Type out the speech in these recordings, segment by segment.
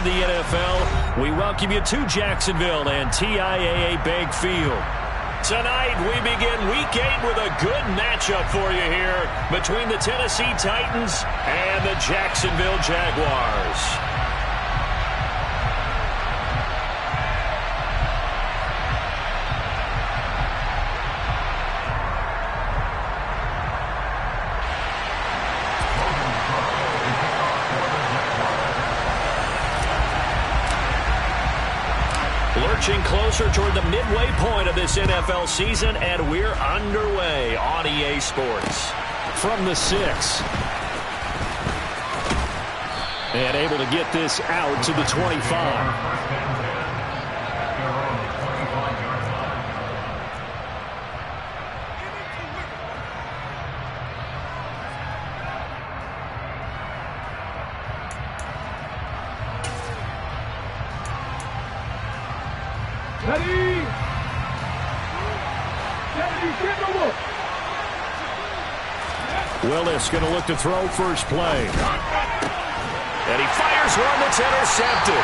the NFL, we welcome you to Jacksonville and TIAA Bank Field. Tonight, we begin Week 8 with a good matchup for you here between the Tennessee Titans and the Jacksonville Jaguars. Lurching closer toward the midway point of this NFL season, and we're underway on EA Sports. From the 6. And able to get this out to the 25. Willis going to look to throw first play. And he fires one that's intercepted.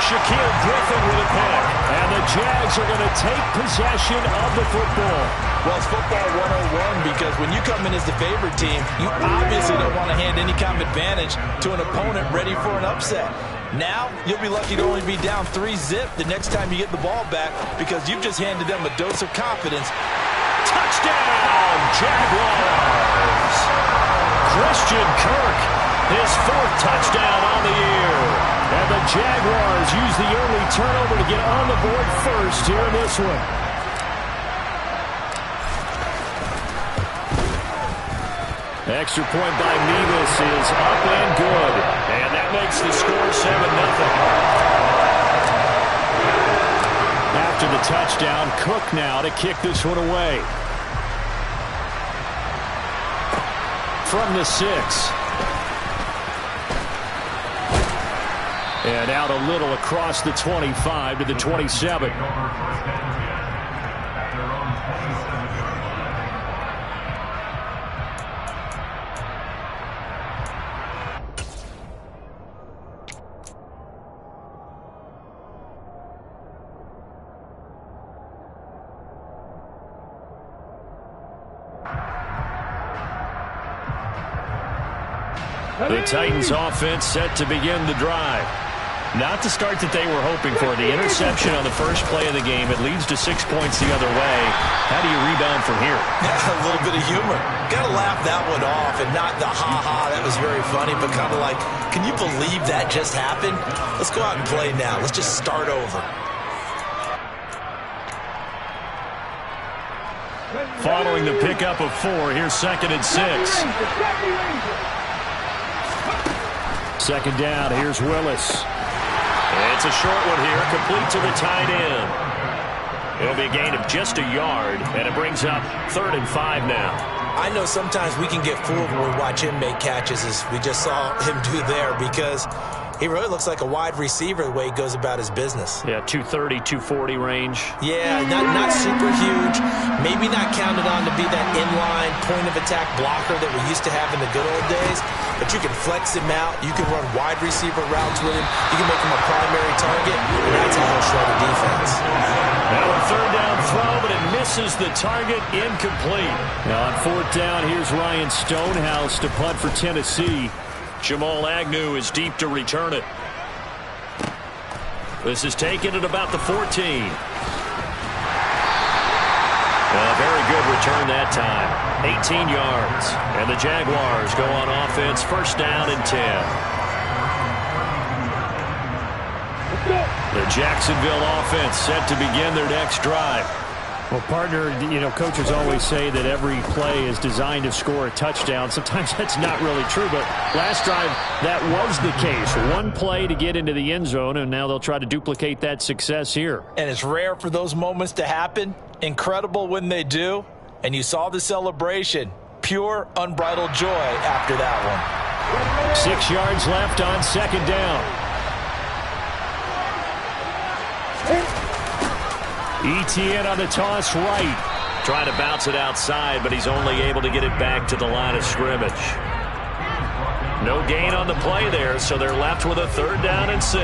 Shaquill Griffin with a pick. And the Jags are going to take possession of the football. Well, it's football 101 because when you come in as the favorite team, you obviously don't want to hand any kind of advantage to an opponent ready for an upset. Now, you'll be lucky to only be down 3-zip the next time you get the ball back because you've just handed them a dose of confidence. Touchdown, Jaguars! Christian Kirk, his 4th touchdown on the year. And the Jaguars use the early turnover to get on the board first here in this one. Extra point by Nevis is up and good. And that makes the score 7-0. After the touchdown, Cook now to kick this one away. From the 6. And out a little across the 25 to the 27. The Titans offense set to begin the drive. Not the start that they were hoping for. The interception on the first play of the game. It leads to 6 points the other way. How do you rebound from here? A little bit of humor. Got to laugh that one off and not the ha-ha. That was very funny, but kind of like, can you believe that just happened? Let's go out and play now. Let's just start over. Following the pickup of 4, here's 2nd and 6. Second down, here's Willis. It's a short one here, complete to the tight end. It'll be a gain of just a yard, and it brings up 3rd and 5 now. I know sometimes we can get fooled when we watch him make catches, as we just saw him do there, because he really looks like a wide receiver the way he goes about his business. Yeah, 230, 240 range. Yeah, not super huge. Maybe not counted on to be that inline point-of-attack blocker that we used to have in the good old days. But you can flex him out. You can run wide receiver routes with him. You can make him a primary target, and that's how he'll shred a defense. Now a 3rd down throw, but it misses the target, incomplete. Now on 4th down, here's Ryan Stonehouse to punt for Tennessee. Jamal Agnew is deep to return it. This is taken at about the 14. A very good return that time. 18 yards. And the Jaguars go on offense, 1st down and 10. The Jacksonville offense set to begin their next drive. Well, partner, you know, coaches always say that every play is designed to score a touchdown. Sometimes that's not really true, but last drive, that was the case. One play to get into the end zone, and now they'll try to duplicate that success here. And it's rare for those moments to happen. Incredible when they do. And you saw the celebration. Pure, unbridled joy after that one. 6 yards left on 2nd down. Etienne on the toss right. Trying to bounce it outside, but he's only able to get it back to the line of scrimmage. No gain on the play there, so they're left with a 3rd down and 6.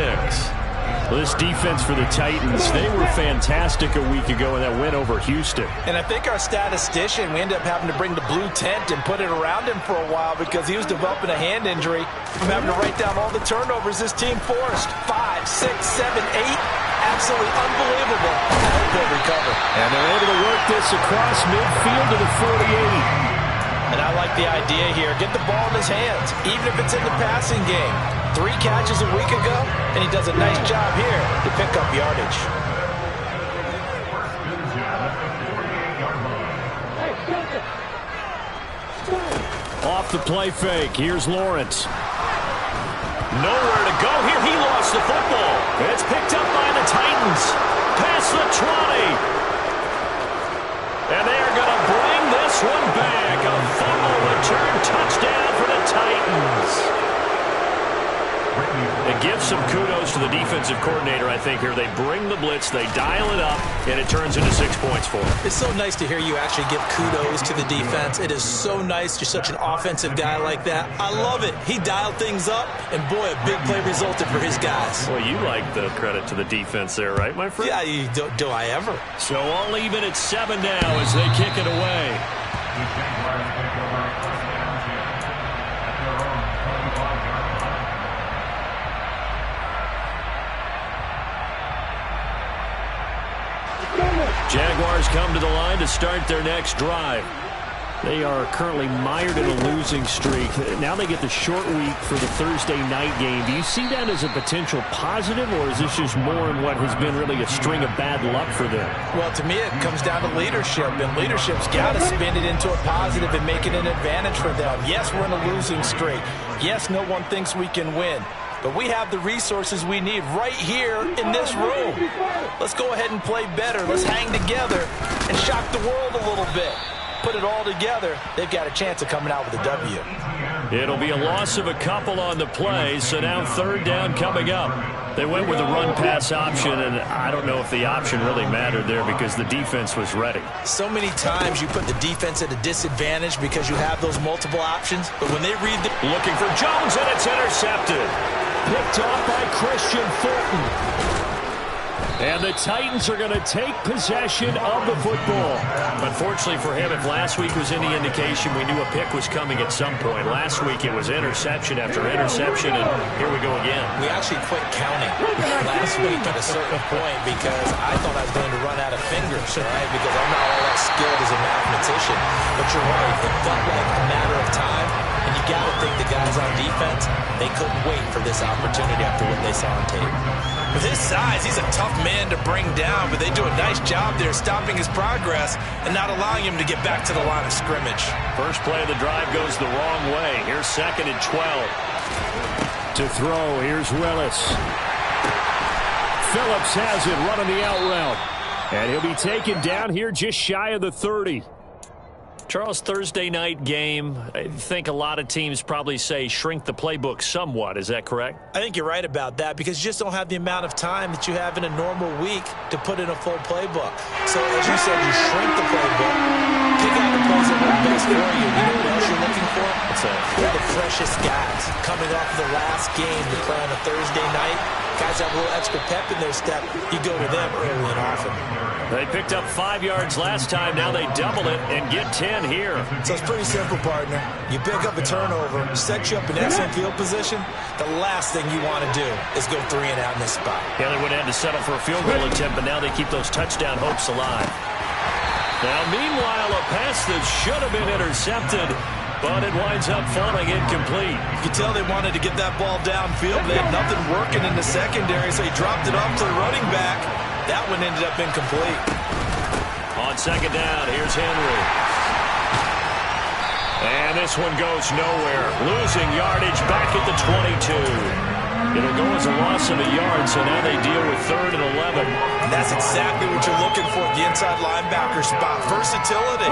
Well, this defense for the Titans, they were fantastic a week ago in that win over Houston. And I think our statistician, we ended up having to bring the blue tent and put it around him for a while because he was developing a hand injury from having to write down all the turnovers this team forced. 5, 6, 7, 8. Absolutely unbelievable. I hope they'll recover. And they're able to work this across midfield to the 48. And I like the idea here. Get the ball in his hands, even if it's in the passing game. 3 catches a week ago, and he does a nice job here to pick up yardage. Off the play fake. Here's Lawrence. Nowhere to go here. He lost the football. It's picked up by the Titans. Past the 20. And they're going to bring this one back. A fumble return touchdown for the Titans. It gives some kudos to the defensive coordinator, I think, here. They bring the blitz, they dial it up, and it turns into 6 points for them. It's so nice to hear you actually give kudos to the defense. It is so nice. You're such an offensive guy like that. I love it. He dialed things up, and boy, a big play resulted for his guys. Well, you like the credit to the defense there, right, my friend? Yeah, do I ever? So all even at 7 now as they kick it away. Jaguars come to the line to start their next drive. They are currently mired in a losing streak. Now they get the short week for the Thursday night game. Do you see that as a potential positive, or is this just more in what has been really a string of bad luck for them? Well, to me, it comes down to leadership, and leadership's got to spin it into a positive and make it an advantage for them. Yes, we're in a losing streak. Yes, no one thinks we can win. But we have the resources we need right here in this room. Let's go ahead and play better. Let's hang together and shock the world a little bit. Put it all together, they've got a chance of coming out with a W. It'll be a loss of a couple on the play, so now 3rd down coming up. They went with a run-pass option, and I don't know if the option really mattered there because the defense was ready. So many times you put the defense at a disadvantage because you have those multiple options, but when they read the... Looking for Jones, and it's intercepted. Picked off by Christian Fulton. And the Titans are going to take possession of the football. Unfortunately for him, if last week was any indication, we knew a pick was coming at some point. Last week it was interception after interception, and here we go again. We actually quit counting last week at a certain point because I thought I was going to run out of fingers, right? Because I'm not all that skilled as a mathematician. But you're right, it felt like a matter of time. And you got to think the guys on defense, they couldn't wait for this opportunity after what they saw on tape. With his size, he's a tough man to bring down, but they do a nice job there stopping his progress and not allowing him to get back to the line of scrimmage. First play of the drive goes the wrong way. Here's 2nd and 12. To throw, here's Willis. Phillips has it running the out route. And he'll be taken down here just shy of the 30. Charles, Thursday night game, I think a lot of teams probably say shrink the playbook somewhat. Is that correct? I think you're right about that because you just don't have the amount of time that you have in a normal week to put in a full playbook. So, as you said, you shrink the playbook, pick out the plays that work best for you. You know what else you're looking for? What's that? They're the freshest guys coming off of the last game to play on a Thursday night. Guys have a little extra pep in their step. You go to them early and often. They picked up 5 yards last time. Now they double it and get 10 here. So it's pretty simple, partner. You pick up a turnover, set you up in excellent field position. The last thing you want to do is go 3 and out in this spot. Yeah, they would have had to settle for a field goal attempt, but now they keep those touchdown hopes alive. Now, meanwhile, a pass that should have been intercepted, but it winds up falling incomplete. You can tell they wanted to get that ball downfield. They had nothing working in the secondary, so he dropped it off to the running back. That one ended up incomplete. On 2nd down, here's Henry. And this one goes nowhere. Losing yardage back at the 22. It'll go as a loss of a yard, so now they deal with 3rd and 11. And that's exactly what you're looking for at the inside linebacker spot. Versatility.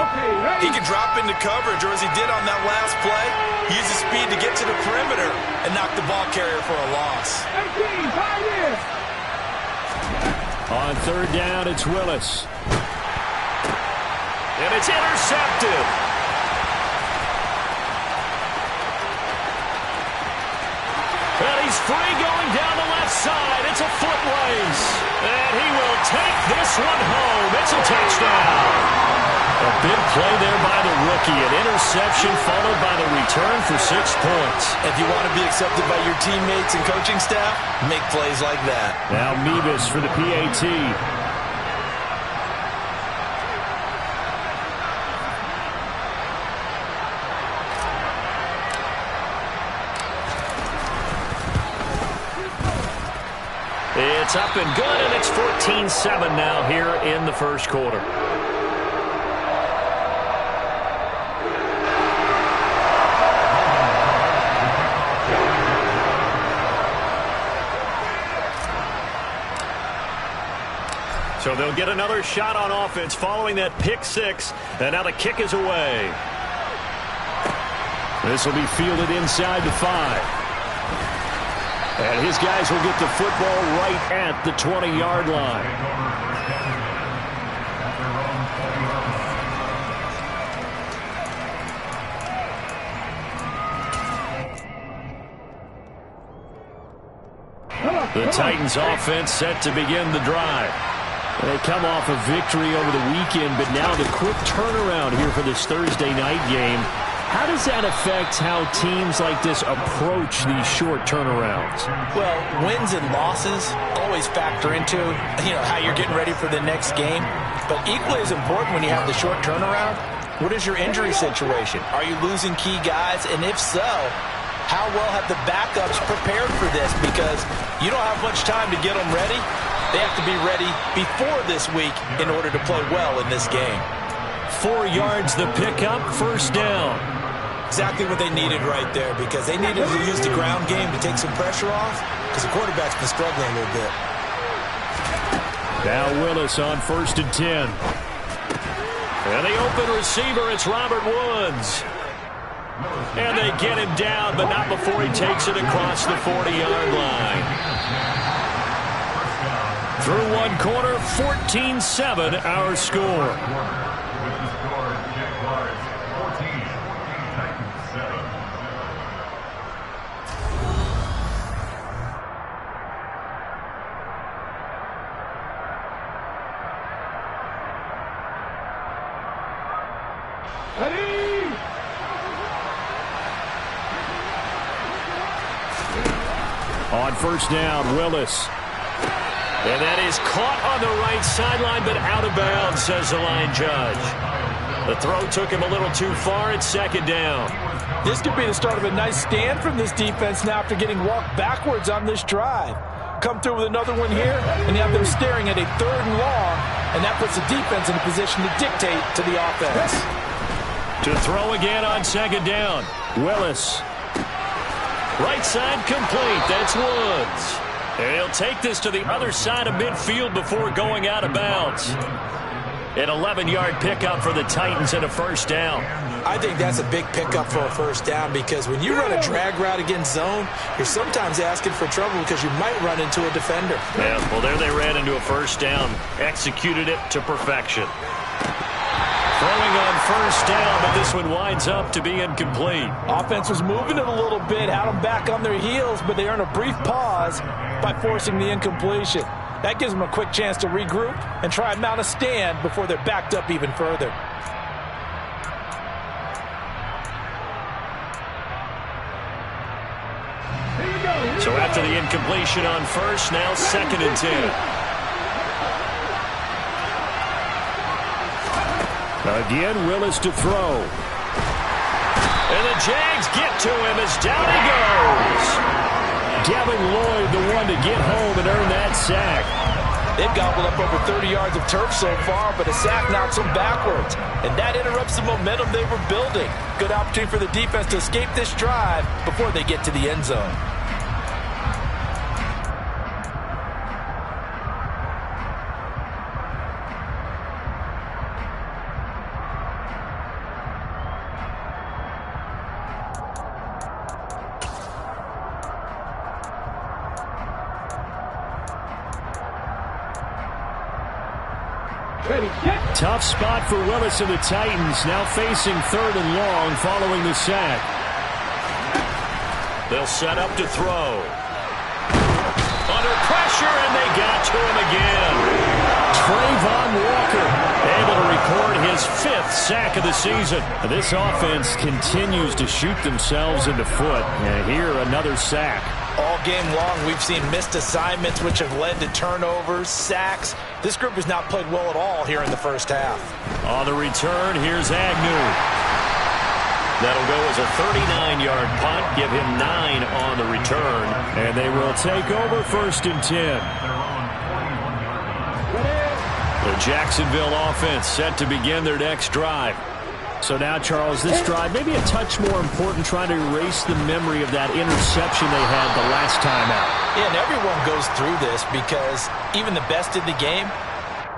He can drop into coverage, or as he did on that last play, use his speed to get to the perimeter and knock the ball carrier for a loss. On 3rd down, it's Willis. And it's intercepted. He's free going down the left side. It's a foot race. And he will take this one home. It's a touchdown. A big play there by the rookie. An interception followed by the return for 6 points. If you want to be accepted by your teammates and coaching staff, make plays like that. Now Mevis for the PAT. It's up and good, and it's 14-7 now here in the first quarter. So they'll get another shot on offense following that pick six, and now the kick is away. This will be fielded inside the 5. And his guys will get the football right at the 20-yard line. The Titans offense set to begin the drive. They come off a victory over the weekend, but now the quick turnaround here for this Thursday night game. How does that affect how teams like this approach these short turnarounds? Well, wins and losses always factor into, how you're getting ready for the next game. But equally as important when you have the short turnaround, what is your injury situation? Are you losing key guys? And if so, how well have the backups prepared for this? Because you don't have much time to get them ready. They have to be ready before this week in order to play well in this game. 4 yards the pickup, first down. Exactly what they needed right there, because they needed to use the ground game to take some pressure off, because the quarterback's been struggling a little bit. Now Willis on 1st and 10. And the open receiver, it's Robert Woods. And they get him down, but not before he takes it across the 40-yard line. Through one quarter, 14-7 our score. On first down, Willis. And that is caught on the right sideline, but out of bounds, says the line judge. The throw took him a little too far. It's second down. This could be the start of a nice stand from this defense now after getting walked backwards on this drive. Come through with another one here, and you have them staring at a 3rd and long, and that puts the defense in a position to dictate to the offense. To throw again on second down, Willis. Right side complete. That's Woods. And he'll take this to the other side of midfield before going out of bounds. An 11-yard pickup for the Titans and a first down. I think that's a big pickup for a first down, because when you run a drag route against zone, you're sometimes asking for trouble because you might run into a defender. Yeah, well, there they ran into a first down. Executed it to perfection. Throwing on first down, but this one winds up to be incomplete. Offense was moving it a little bit, had them back on their heels, but they earned a brief pause by forcing the incompletion. That gives them a quick chance to regroup and try and mount a stand before they're backed up even further. So after the incompletion on first, now 2nd and 10. Again, Willis to throw. And the Jags get to him as down he goes. Devin Lloyd, the one to get home and earn that sack. They've gobbled up over 30 yards of turf so far, but a sack knocks them backwards. And that interrupts the momentum they were building. Good opportunity for the defense to escape this drive before they get to the end zone. Tough spot for Willis and the Titans, now facing 3rd and long following the sack. They'll set up to throw. again. Trayvon Walker able to record his 5th sack of the season. This offense continues to shoot themselves in the foot. And here, another sack. All game long, we've seen missed assignments, which have led to turnovers, sacks. This group has not played well at all here in the first half. On the return, here's Agnew. That'll go as a 39-yard punt, give him 9 on the return. And they will take over 1st and 10. The Jacksonville offense set to begin their next drive. So now, Charles, this drive maybe a touch more important, trying to erase the memory of that interception they had the last time out. Yeah, and everyone goes through this because even the best in the game,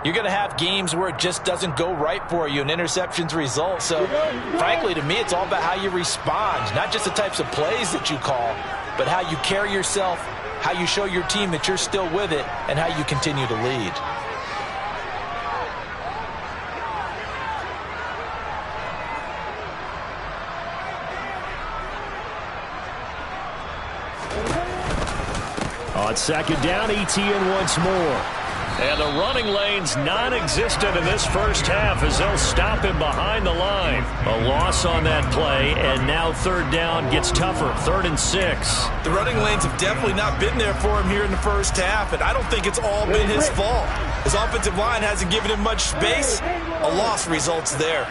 you're going to have games where it just doesn't go right for you and interceptions result. So, frankly, to me, it's all about how you respond, not just the types of plays that you call, but how you carry yourself, how you show your team that you're still with it, and how you continue to lead. On 2nd down, Etienne once more. And the running lane's non-existent in this first half as they'll stop him behind the line. A loss on that play, and now 3rd down gets tougher. 3rd and 6. The running lanes have definitely not been there for him here in the first half, and I don't think it's all been his fault. His offensive line hasn't given him much space. A loss results there.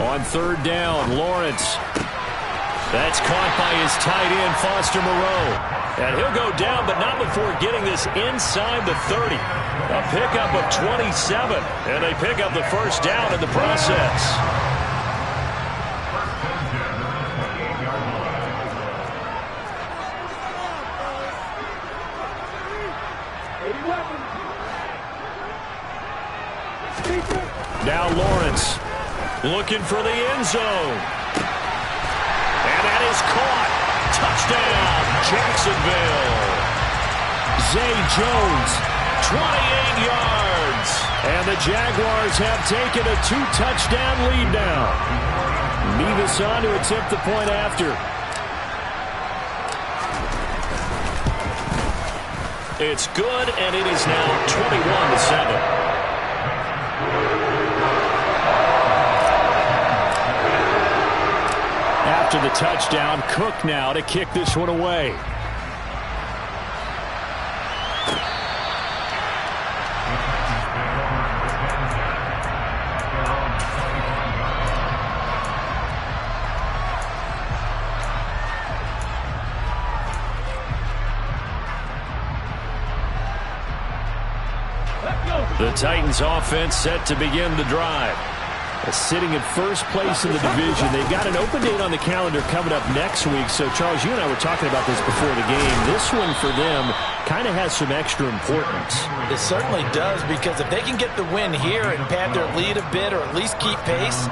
On 3rd down, Lawrence. That's caught by his tight end, Foster Moreau. And he'll go down, but not before getting this inside the 30. A pickup of 27, and they pick up the 1st down in the process. Now Lawrence looking for the end zone. And that is caught. Touchdown, Jacksonville. Zay Jones, 28 yards. And the Jaguars have taken a 2-touchdown lead now. Mevis on to attempt the point after. It's good, and it is now 21-7. After the touchdown, Cook now to kick this one away. The Titans offense set to begin the drive. Sitting in 1st place in the division. They've got an open date on the calendar coming up next week. So, Charles, you and I were talking about this before the game. This one for them kind of has some extra importance. It certainly does, because if they can get the win here and pad their lead a bit or at least keep pace,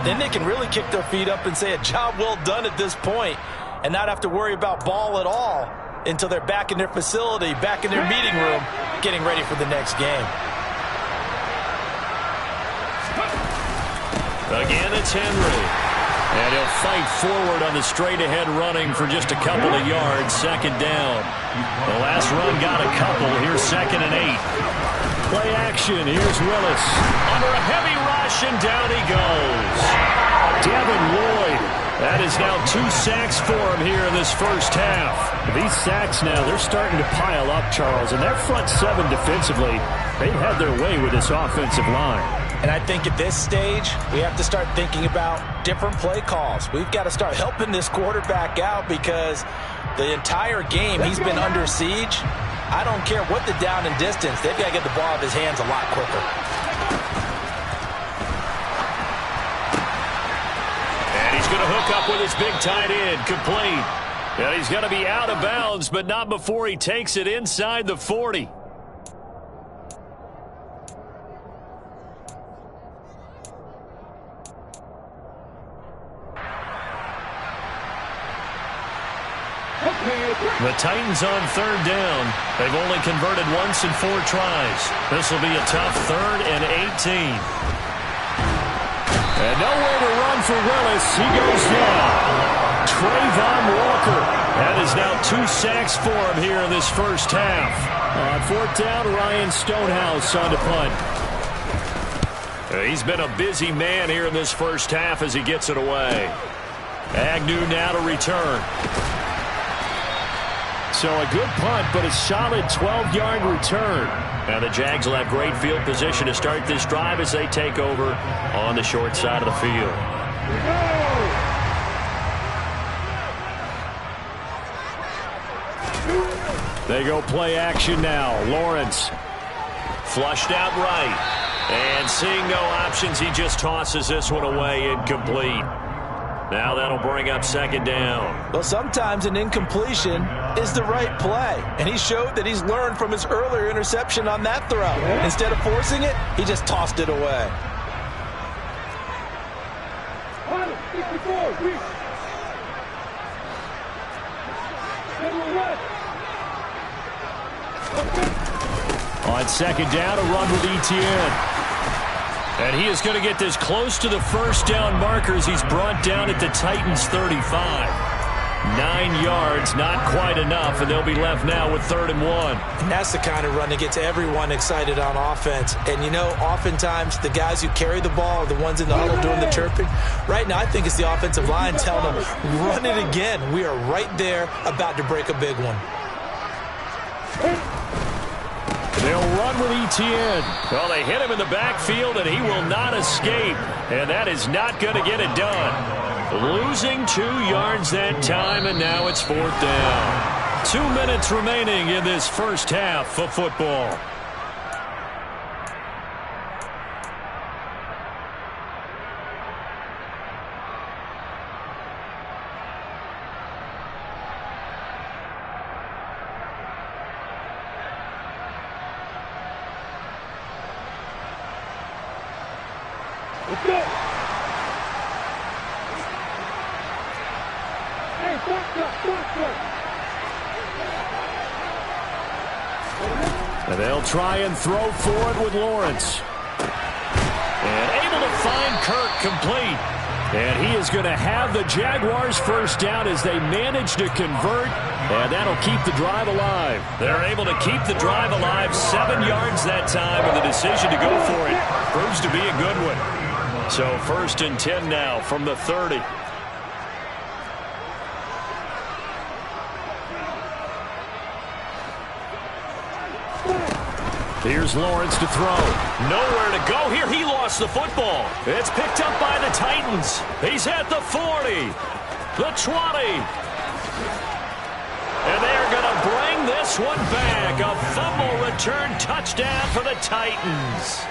then they can really kick their feet up and say a job well done at this point and not have to worry about ball at all until they're back in their facility, back in their meeting room, getting ready for the next game. Again, it's Henry. And he'll fight forward on the straight-ahead running for just a couple of yards. 2nd down. The last run got a couple. Here's 2nd and 8. Play action. Here's Willis. Under a heavy rush, and down he goes. Devin Lloyd. That is now 2 sacks for him here in this first half. These sacks now, they're starting to pile up, Charles. And that front 7 defensively, they've had their way with this offensive line. And I think at this stage, we have to start thinking about different play calls. We've got to start helping this quarterback out because the entire game he's been under siege. I don't care what the down and distance. They've got to get the ball out of his hands a lot quicker. And he's going to hook up with his big tight end. Complete. And he's going to be out of bounds, but not before he takes it inside the 40. The Titans on 3rd down. They've only converted once in 4 tries. This will be a tough 3rd and 18. And nowhere to run for Willis. He goes down. Trayvon Walker. That is now 2 sacks for him here in this first half. On 4th down, Ryan Stonehouse on to punt. He's been a busy man here in this first half as he gets it away. Agnew now to return. So a good punt, but a solid 12-yard return. Now the Jags will have great field position to start this drive as they take over on the short side of the field. They go play action now. Lawrence flushed out right. And seeing no options, he just tosses this one away, incomplete. Now that'll bring up 2nd down. Well, sometimes an incompletion is the right play. And he showed that he's learned from his earlier interception on that throw. Instead of forcing it, he just tossed it away. On 2nd down, a run with Etienne. And he is going to get this close to the first down markers. He's brought down at the Titans' 35. 9 yards, not quite enough, and they'll be left now with 3rd and 1. And that's the kind of run that gets everyone excited on offense. And, you know, oftentimes the guys who carry the ball are the ones in the huddle doing the chirping. Right now, I think it's the offensive line telling them, run it again. We are right there about to break a big one. They'll run with Etienne. Well, they hit him in the backfield, and he will not escape. And that is not going to get it done. Losing 2 yards that time, and now it's 4th down. 2 minutes remaining in this first half of football. And they'll try and throw forward with Lawrence. And able to find Kirk complete. And he is going to have the Jaguars first down as they manage to convert. And that'll keep the drive alive. They're able to keep the drive alive 7 yards that time, and the decision to go for it proves to be a good one. So 1st and 10 now from the 30. Here's Lawrence to throw. Nowhere to go here. He lost the football. It's picked up by the Titans. He's at the 40, the 20. And they're going to bring this one back. A fumble return touchdown for the Titans.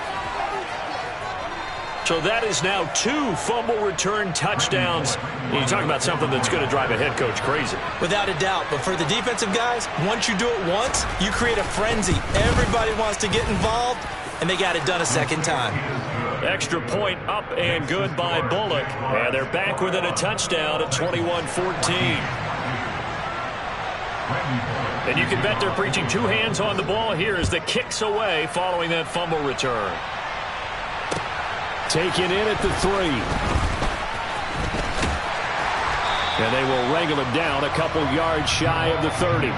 So that is now 2 fumble return touchdowns. You talk about something that's going to drive a head coach crazy. Without a doubt. But for the defensive guys, once you do it once, you create a frenzy. Everybody wants to get involved, and they got it done a second time. Extra point up and good by Bullock. And they're back within a touchdown at 21-14. And you can bet they're preaching 2 hands on the ball here as the kick's away following that fumble return. Taken in at the 3. And they will wrangle him down a couple yards shy of the 30.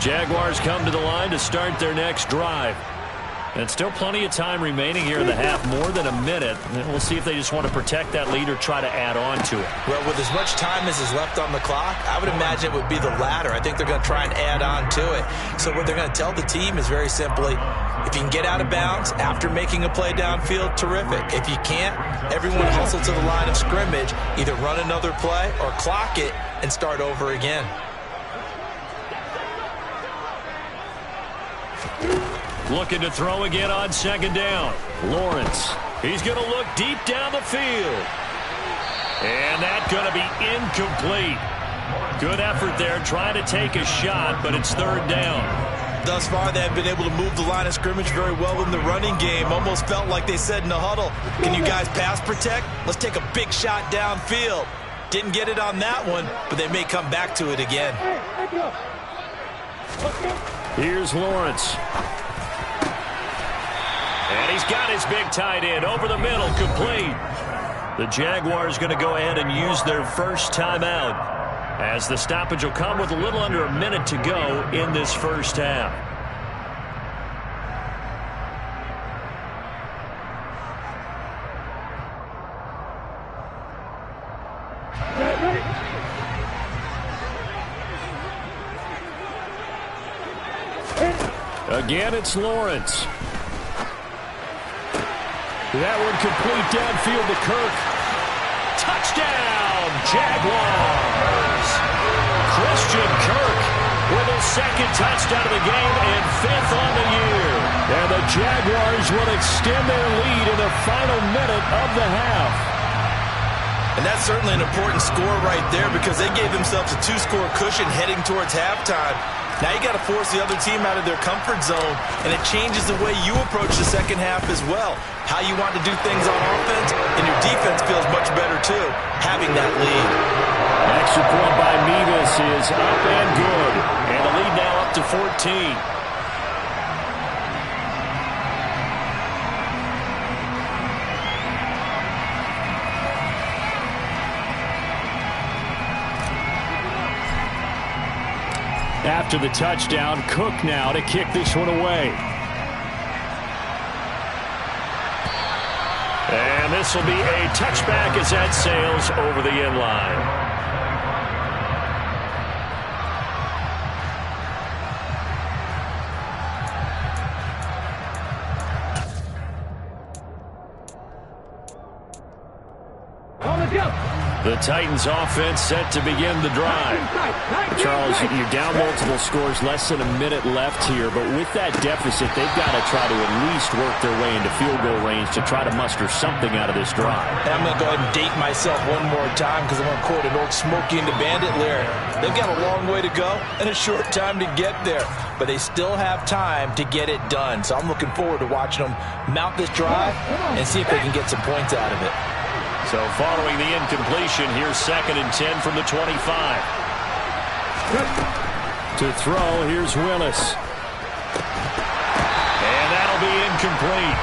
Jaguars come to the line to start their next drive. And still plenty of time remaining here in the half, more than a minute. And we'll see if they just want to protect that lead or try to add on to it. Well, with as much time as is left on the clock, I would imagine it would be the latter. I think they're going to try and add on to it. So what they're going to tell the team is very simply, if you can get out of bounds after making a play downfield, terrific. If you can't, everyone hustle to the line of scrimmage, either run another play or clock it and start over again. Looking to throw again on 2nd down. Lawrence. He's going to look deep down the field. And that's going to be incomplete. Good effort there trying to take a shot, but it's 3rd down. Thus far, they have been able to move the line of scrimmage very well in the running game. Almost felt like they said in the huddle, can you guys pass protect? Let's take a big shot downfield. Didn't get it on that one, but they may come back to it again. Here's Lawrence. And he's got his big tight end over the middle, complete. The Jaguars going to go ahead and use their first timeout, as the stoppage will come with a little under a minute to go in this first half. Again, it's Lawrence. That one complete downfield to Kirk. Touchdown, Jaguars! Christian Kirk with his second touchdown of the game and fifth on the year. And the Jaguars will extend their lead in the final minute of the half. And that's certainly an important score right there, because they gave themselves a 2-score cushion heading towards halftime. Now you got to force the other team out of their comfort zone, and it changes the way you approach the second half as well. How you want to do things on offense, and your defense feels much better too, having that lead. Extra point by Mevis is up and good, and the lead now up to 14. After the touchdown, Cook now to kick this one away. And this will be a touchback as that sails over the end line. The Titans offense set to begin the drive. Charles, you're down multiple scores, less than a minute left here, but with that deficit, they've got to try to at least work their way into field goal range to try to muster something out of this drive. And I'm going to go ahead and date myself one more time, because I'm going to quote an old Smokey and the Bandit lyric. They've got a long way to go and a short time to get there, but they still have time to get it done. So I'm looking forward to watching them mount this drive and see if they can get some points out of it. So following the incompletion, here's 2nd and 10 from the 25. To throw, here's Willis. And that'll be incomplete.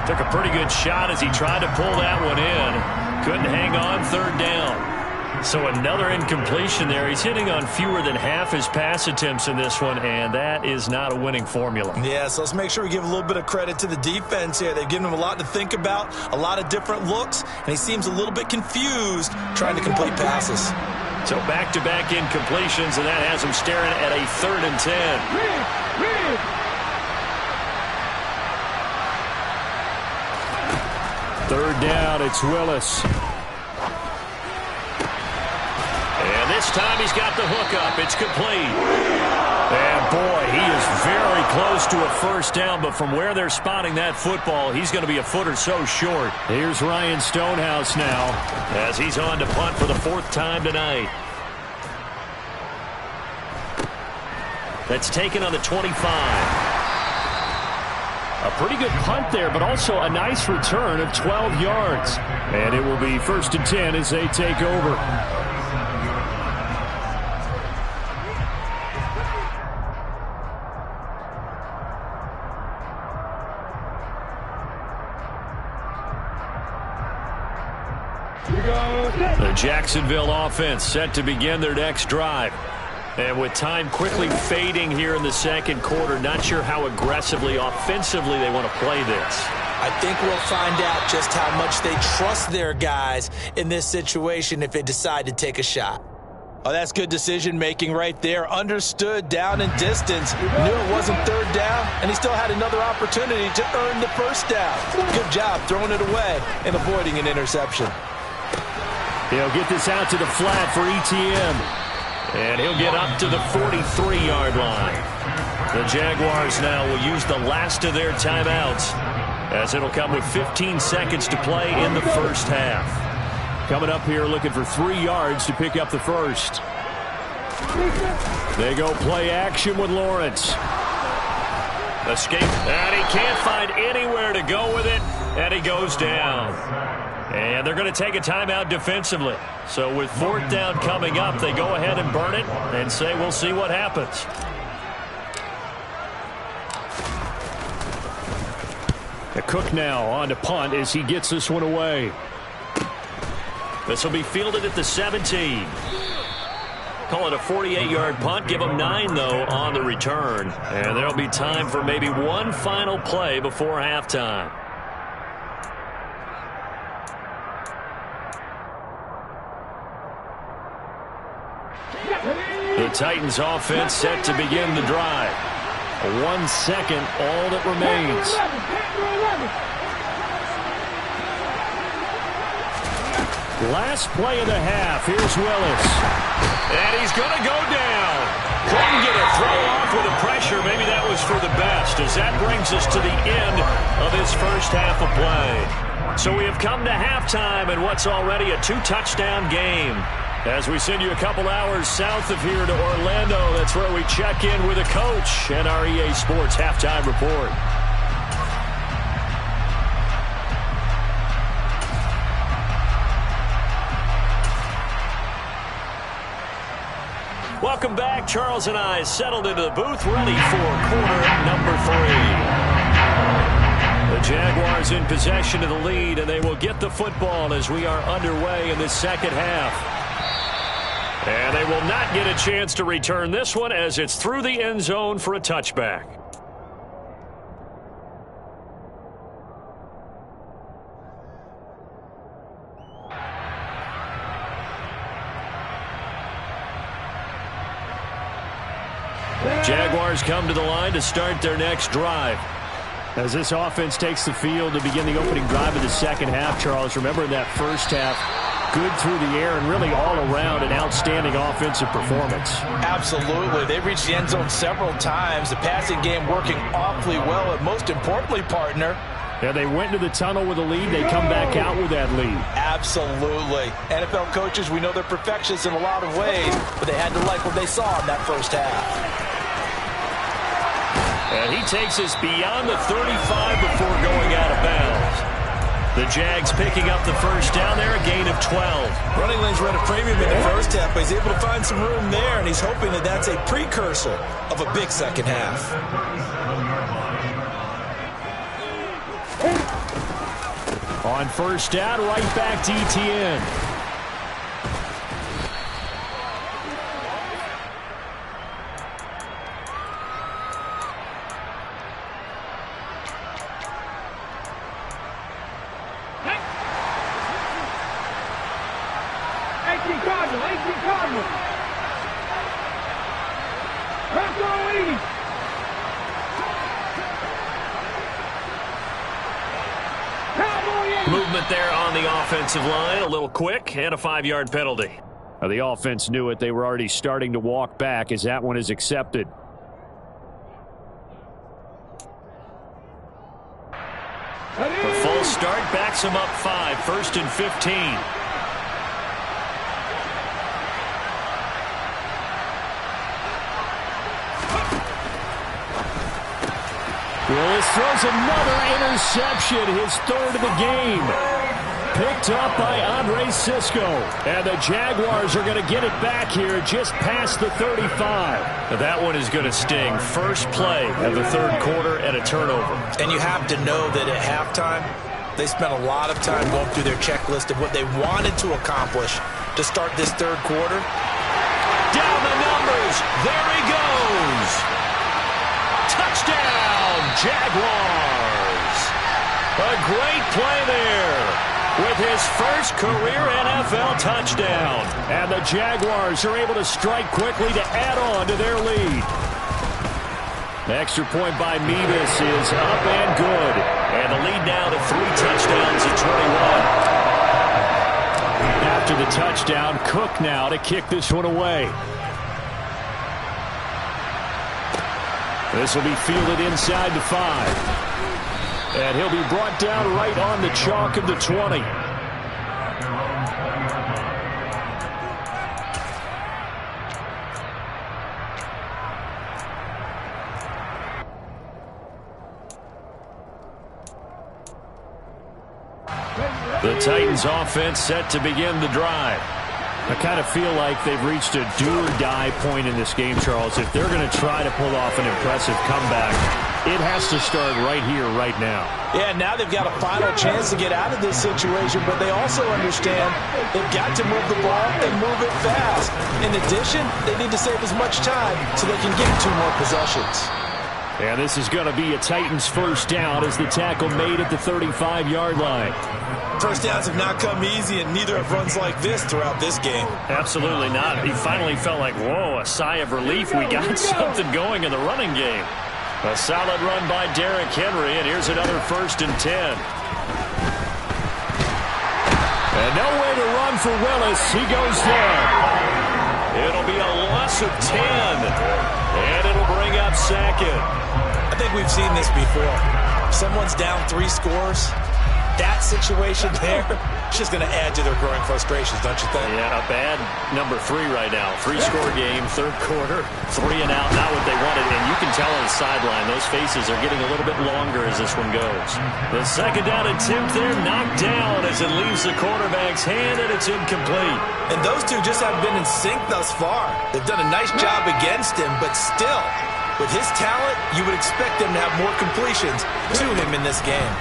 Took a pretty good shot as he tried to pull that one in. Couldn't hang on, 3rd down. So another incompletion there. He's hitting on fewer than half his pass attempts in this one, and that is not a winning formula. Yeah, so let's make sure we give a little bit of credit to the defense here. They've given him a lot to think about, a lot of different looks, and he seems a little bit confused trying to complete passes. So back-to-back incompletions, and that has him staring at a 3rd and 10. 3rd down, it's Willis. And this time he's got the hook up. It's complete. And boy, he is very close to a 1st down, but from where they're spotting that football, he's going to be a foot or so short. Here's Ryan Stonehouse now as he's on to punt for the 4th time tonight. That's taken on the 25. A pretty good punt there, but also a nice return of 12 yards. And it will be 1st and 10 as they take over. The Jacksonville offense set to begin their next drive. And with time quickly fading here in the 2nd quarter, not sure how aggressively, offensively they want to play this. I think we'll find out just how much they trust their guys in this situation if they decide to take a shot. Oh, that's good decision-making right there. Understood down and distance. Knew it wasn't 3rd down, and he still had another opportunity to earn the 1st down. Good job throwing it away and avoiding an interception. He'll get this out to the flat for ETN. And he'll get up to the 43-yard line. The Jaguars now will use the last of their timeouts, as it'll come with 15 seconds to play in the 1st half. Coming up here looking for 3 yards to pick up the 1st. They go play action with Lawrence. Escape, and he can't find anywhere to go with it, and he goes down. And they're going to take a timeout defensively. So with fourth down coming up, they go ahead and burn it and say we'll see what happens. Cook now on to punt as he gets this one away. This will be fielded at the 17. Call it a 48-yard punt. Give them 9, though, on the return. And there'll be time for maybe one final play before halftime. The Titans offense set to begin the drive. 1 second, all that remains. Last play of the half. Here's Willis. And he's going to go down. Couldn't get a throw off with the pressure. Maybe that was for the best, as that brings us to the end of this first half of play. So we have come to halftime in what's already a 2-touchdown game. As we send you a couple hours south of here to Orlando, that's where we check in with a coach and our EA Sports Halftime Report. Welcome back. Charles and I settled into the booth, ready for quarter number 3. The Jaguars in possession of the lead, and they will get the football as we are underway in this second half. And they will not get a chance to return this one as it's through the end zone for a touchback. Jaguars come to the line to start their next drive. As this offense takes the field to begin the opening drive of the second half, Charles, remember in that first half, good through the air and really all around an outstanding offensive performance. Absolutely. They reached the end zone several times. The passing game working awfully well, and most importantly, partner, yeah, they went to the tunnel with a lead. They come back out with that lead. Absolutely. NFL coaches, we know they're perfectionists in a lot of ways, but they had to like what they saw in that first half. And he takes us beyond the 35 before going out of bounds. The Jags picking up the first down there, a gain of 12. Running lanes were at a premium in the first half, but he's able to find some room there, and he's hoping that that's a precursor of a big second half. On first down, right back to Etienne. Movement there on the offensive line, a little quick, and a 5-yard penalty. Now, the offense knew it. They were already starting to walk back as that one is accepted. The full start backs him up 5, 1st and 15. Willis throws another interception, his 3rd of the game. Picked up by Andre Cisco. And the Jaguars are going to get it back here just past the 35. Now that one is going to sting. First play of the 3rd quarter and a turnover. And you have to know that at halftime, they spent a lot of time going through their checklist of what they wanted to accomplish to start this 3rd quarter. Down the numbers. There he goes. Touchdown, Jaguars. A great play there with his first career NFL touchdown. And the Jaguars are able to strike quickly to add on to their lead. The extra point by Mevis is up and good. And the lead now to 3 touchdowns at 21. After the touchdown, Cook now to kick this one away. This will be fielded inside the 5. And he'll be brought down right on the chalk of the 20. The Titans offense set to begin the drive. I kind of feel like they've reached a do-or-die point in this game, Charles. If they're going to try to pull off an impressive comeback, it has to start right here, right now. Yeah, now they've got a final chance to get out of this situation, but they also understand they've got to move the ball and move it fast. In addition, they need to save as much time so they can get 2 more possessions. And this is going to be a Titans first down as the tackle made at the 35-yard line. First downs have not come easy, and neither have runs like this throughout this game. Absolutely not. He finally felt like, whoa, a sigh of relief. We got something going in the running game. A solid run by Derrick Henry, and here's another 1st and 10. And no way to run for Willis. He goes down. It'll be a loss of 10, and it'll bring up 2nd. I think we've seen this before. Someone's down 3 scores. That situation there, it's just going to add to their growing frustrations, don't you think? Yeah, a bad number 3 right now. 3-score game, 3rd quarter, 3 and out, not what they wanted. And you can tell on the sideline, those faces are getting a little bit longer as this one goes. The 2nd down attempt there, knocked down as it leaves the quarterback's hand, and it's incomplete. And those two just haven't been in sync thus far. They've done a nice job against him, but still, with his talent, you would expect him to have more completions to him in this game.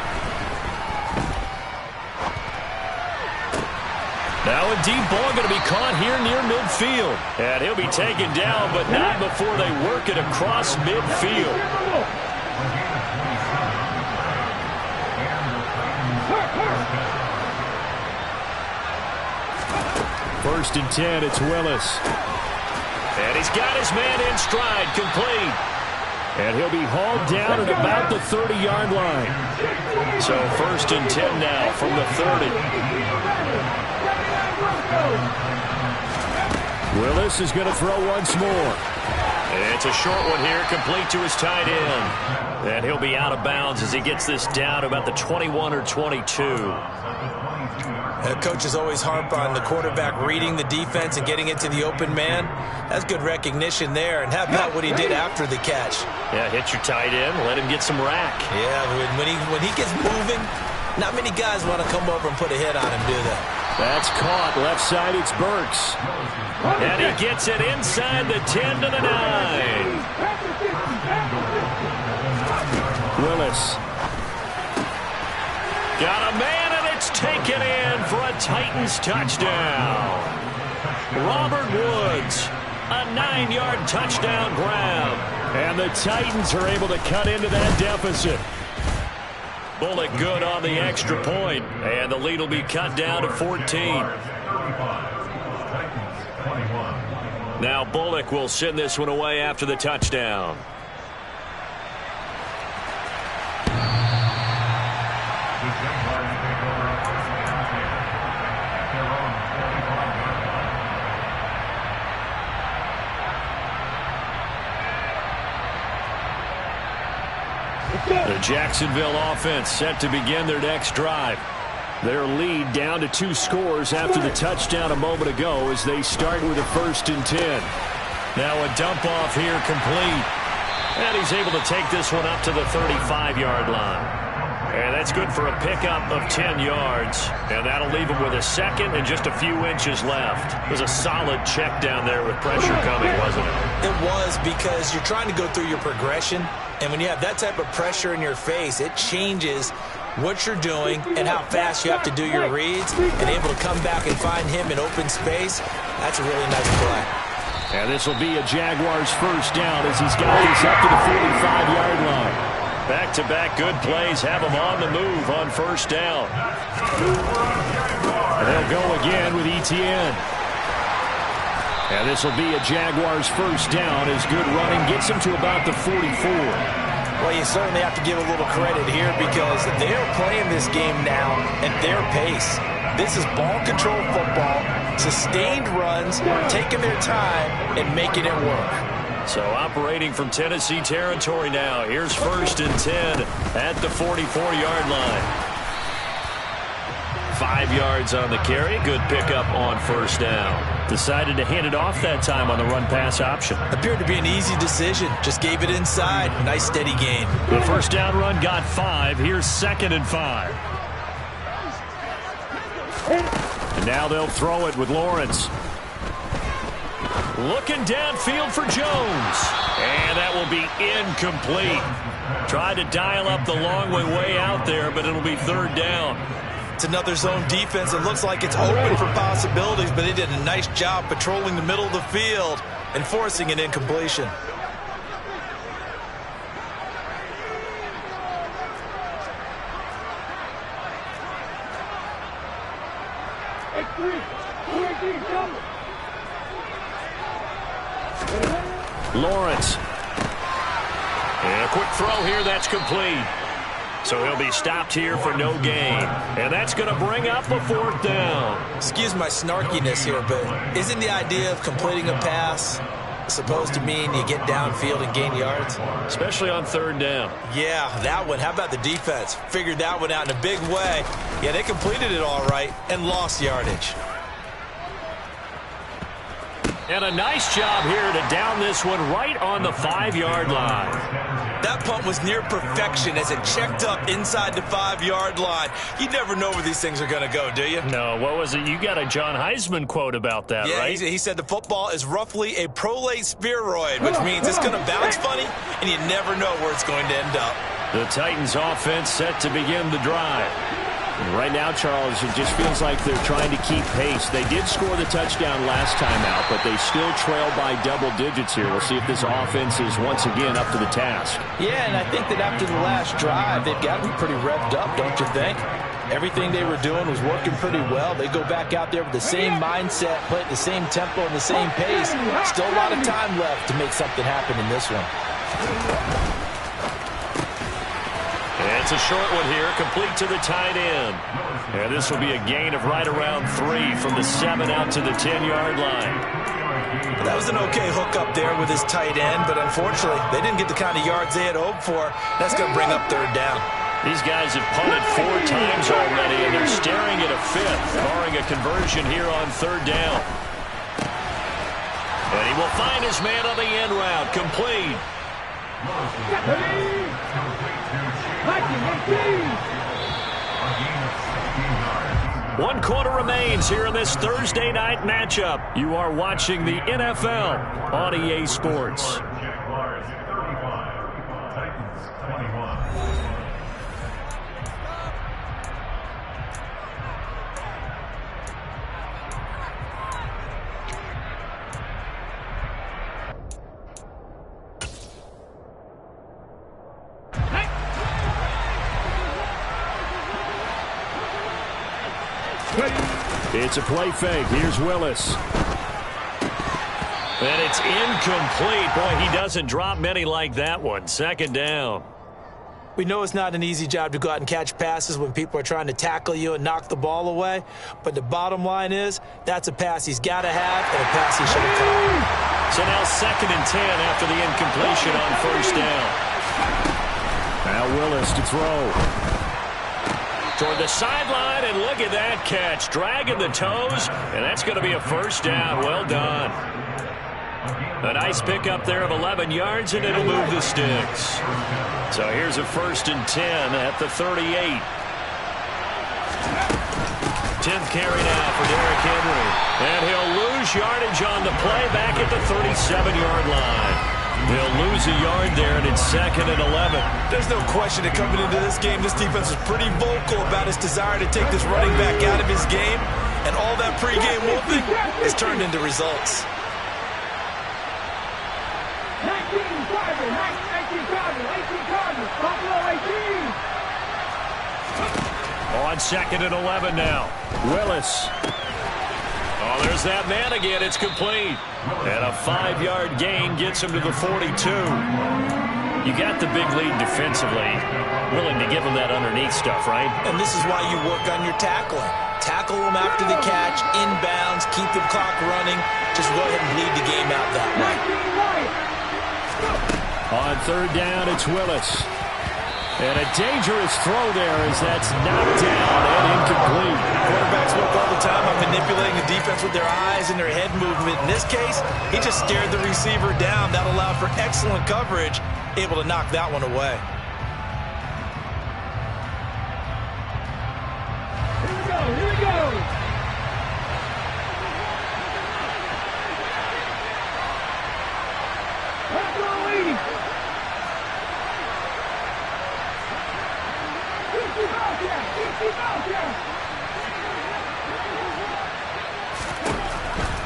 Now a deep ball going to be caught here near midfield. And he'll be taken down, but not before they work it across midfield. First and 10, it's Willis. And he's got his man in stride, complete. And he'll be hauled down at about the 30-yard line. So 1st and 10 now from the 30. Willis is going to throw once more. And it's a short one here, complete to his tight end. And he'll be out of bounds as he gets this down to about the 21 or 22. Coaches always harp on the quarterback reading the defense and getting it to the open man. That's good recognition there. And how about what he did after the catch? Yeah, hit your tight end, let him get some rack. Yeah, when he gets moving, not many guys want to come over and put a hit on him, do they? That's caught. Left side, it's Burks. And he gets it inside the 10 to the 9. Willis. Got a man, and it's taken in for a Titans touchdown. Robert Woods, a 9-yard touchdown grab. And the Titans are able to cut into that deficit. Bullock good on the extra point, and the lead will be cut down to 14. Now Bullock will send this one away after the touchdown. The Jacksonville offense set to begin their next drive. Their lead down to 2 scores after the touchdown a moment ago as they start with a 1st and 10. Now a dump off here complete. And he's able to take this one up to the 35-yard line. And that's good for a pickup of 10 yards. And that'll leave him with a 2nd and just a few inches left. It was a solid check down there with pressure coming, wasn't it? It was, because you're trying to go through your progression. And when you have that type of pressure in your face, it changes what you're doing and how fast you have to do your reads. And able to come back and find him in open space, that's a really nice play. And this will be a Jaguars first down as he's got this up to the 45-yard line. Back-to-back good plays have him on the move on first down. And they'll go again with Etienne. And this will be a Jaguars first down as good running gets him to about the 44. Well, you certainly have to give a little credit here because they're playing this game now at their pace. This is ball control football, sustained runs, taking their time and making it work. So operating from Tennessee territory now. Here's 1st and 10 at the 44-yard line. 5 yards on the carry. Good pickup on first down. Decided to hand it off that time on the run-pass option. Appeared to be an easy decision. Just gave it inside. Nice steady gain. The first down run got 5. Here's 2nd and 5. And now they'll throw it with Lawrence. Looking downfield for Jones. And that will be incomplete. Tried to dial up the long way out there, but it'll be third down. It's another zone defense. It looks like it's open for possibilities, but they did a nice job patrolling the middle of the field and forcing an incompletion. Lawrence. And a quick throw here, that's complete. So he'll be stopped here for no gain. And that's going to bring up a fourth down. Excuse my snarkiness here, but isn't the idea of completing a pass supposed to mean you get downfield and gain yards? Especially on third down. Yeah, that one. How about the defense? Figured that one out in a big way. Yeah, they completed it all right and lost yardage. And a nice job here to down this one right on the 5-yard line. That punt was near perfection as it checked up inside the 5-yard line. You never know where these things are going to go, do you? No, what was it? You got a John Heisman quote about that, right? Yeah, he said the football is roughly a prolate spheroid, which means it's going to bounce funny, and you never know where it's going to end up. The Titans offense set to begin the drive. And right now, Charles, it just feels like they're trying to keep pace. They did score the touchdown last time out, but they still trail by double digits here. We'll see if this offense is once again up to the task. Yeah, and I think that after the last drive, they've got to be pretty revved up, don't you think? Everything they were doing was working pretty well. They go back out there with the same mindset, play at the same tempo and the same pace. Still a lot of time left to make something happen in this one. It's a short one here, complete to the tight end. And this will be a gain of right around 3 from the 7 out to the 10-yard line. That was an okay hook up there with his tight end, but unfortunately, they didn't get the kind of yards they had hoped for. That's going to bring up third down. These guys have punted 4 times already, and they're staring at a 5th, barring a conversion here on third down. And he will find his man on the end route, complete. One quarter remains here in this Thursday night matchup. You are watching the NFL on EA Sports. It's a play fake. Here's Willis. And it's incomplete. Boy, he doesn't drop many like that one. Second down. We know it's not an easy job to go out and catch passes when people are trying to tackle you and knock the ball away. But the bottom line is, that's a pass he's got to have and a pass he should have caught. So now 2nd and 10 after the incompletion on first down. Now Willis to throw. Toward the sideline, and look at that catch. Dragging the toes, and that's going to be a first down. Well done. A nice pickup there of 11 yards, and it'll move the sticks. So here's a 1st and 10 at the 38. 10th carry now for Derrick Henry. And he'll lose yardage on the play back at the 37-yard line. They'll lose a yard there, and it's 2nd and 11. There's no question that coming into this game, this defense is pretty vocal about its desire to take this running back out of his game. And all that pregame wolfing is turned into results. 19 Cardinals, Buffalo 18. On 2nd and 11 now. Willis. Oh, there's that man again. It's complete. And a 5-yard gain gets him to the 42. You got the big lead defensively. Willing to give him that underneath stuff, right? And this is why you work on your tackling. Tackle them after the catch, inbounds, keep the clock running. Just go ahead and lead the game out that way. On third down, it's Willis. And a dangerous throw there as that's knocked down and incomplete. Quarterbacks work all the time on manipulating the defense with their eyes and their head movement. In this case, he just stared the receiver down. That allowed for excellent coverage, able to knock that one away. Here we go.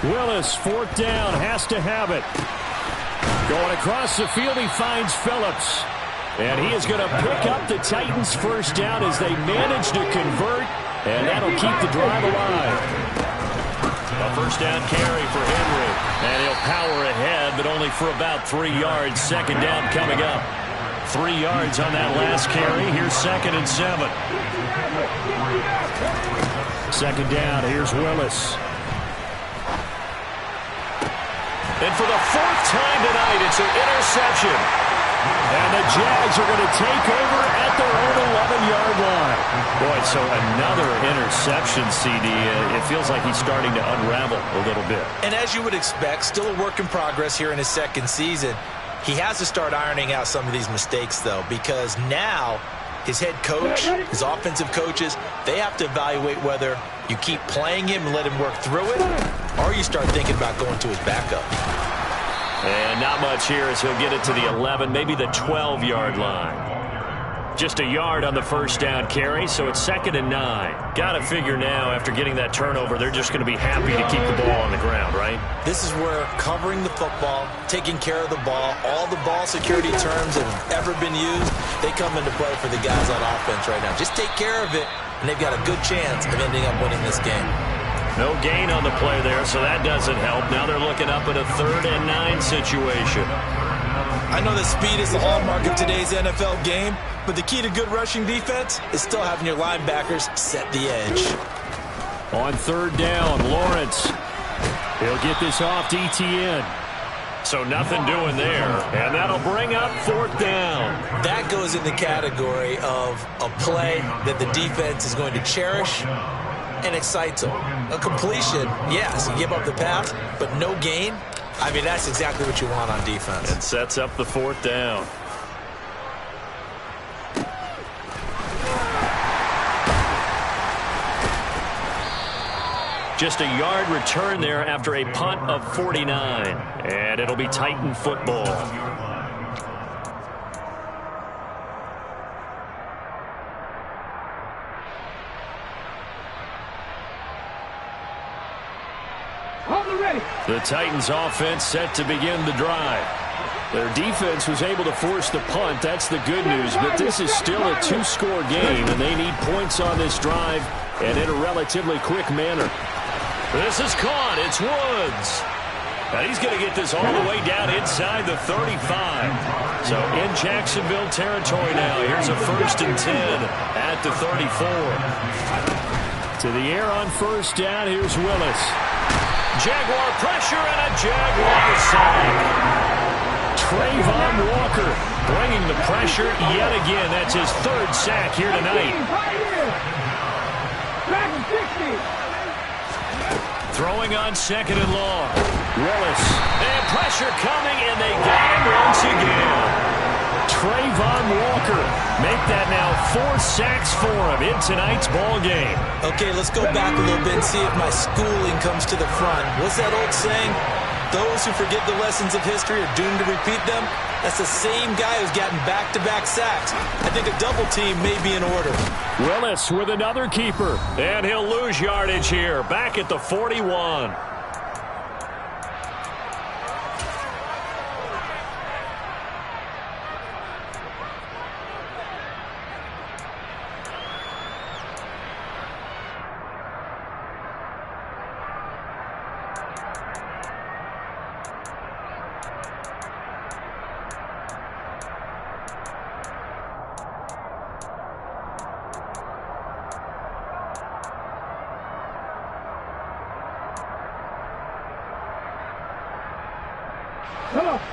Willis, fourth down, has to have it. Going across the field, he finds Phillips. And he is going to pick up the Titans' first down as they manage to convert, and that'll keep the drive alive. A first down carry for Henry, and he'll power ahead, but only for about 3 yards. Second down coming up. 3 yards on that last carry. Here's 2nd and 7. Second down, here's Willis. And for the 4th time tonight, it's an interception. And the Jags are going to take over at their own 11-yard line. Boy, so another interception, CD. It feels like he's starting to unravel a little bit. And as you would expect, still a work in progress here in his second season. He has to start ironing out some of these mistakes, though, because now his head coach, his offensive coaches, they have to evaluate whether you keep playing him and let him work through it, or you start thinking about going to his backup. And not much here as he'll get it to the 11, maybe the 12-yard line. Just a yard on the first down carry, so it's 2nd and 9. Got to figure now, after getting that turnover, they're just going to be happy to keep the ball on the ground, right? This is where covering the football, taking care of the ball, all the ball security terms that have ever been used, they come into play for the guys on offense right now. Just take care of it, and they've got a good chance of ending up winning this game. No gain on the play there, so that doesn't help. Now they're looking up at a 3rd and 9 situation. I know that speed is the hallmark of today's NFL game, but the key to good rushing defense is still having your linebackers set the edge. On 3rd down, Lawrence. He'll get this off to Etienne. So nothing doing there, and that'll bring up 4th down. That goes in the category of a play that the defense is going to cherish and excites them. A completion, yes, you give up the pass, but no gain. I mean, that's exactly what you want on defense. And sets up the 4th down. Just a yard return there after a punt of 49. And it'll be Titan football. The Titans offense set to begin the drive. Their defense was able to force the punt. That's the good news. But this is still a 2-score game, and they need points on this drive and in a relatively quick manner. This is caught. It's Woods. Now he's going to get this all the way down inside the 35. So in Jacksonville territory now. Here's a 1st and 10 at the 34. To the air on 1st down. Here's Willis. Jaguar pressure and a Jaguar sack. Trayvon Walker bringing the pressure yet again. That's his 3rd sack here tonight. Throwing on 2nd and long. Willis. And pressure coming, and they got him once again. Trayvon Walker make that now 4 sacks for him in tonight's ball game. Okay, let's go back a little bit and see if my schooling comes to the front. What's that old saying? Those who forget the lessons of history are doomed to repeat them. That's the same guy who's gotten back-to-back sacks. I think a double team may be in order. Willis with another keeper, and he'll lose yardage here. Back at the 41.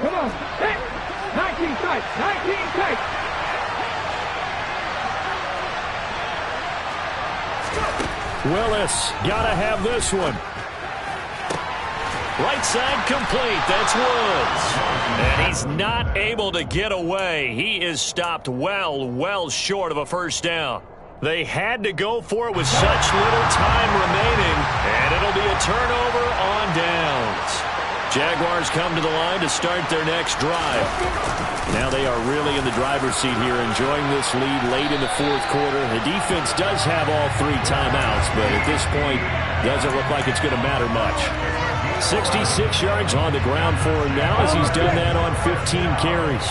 Come on. Hey, 19 tight. 19 tight. Willis, gotta have this one. Right side complete. That's Woods. And he's not able to get away. He is stopped well short of a first down. They had to go for it with such little time remaining, and it'll be a turnover on downs. Jaguars come to the line to start their next drive. Now they are really in the driver's seat here, enjoying this lead late in the fourth quarter. The defense does have all 3 timeouts, but at this point, doesn't look like it's going to matter much. 66 yards on the ground for him now as he's done that on 15 carries.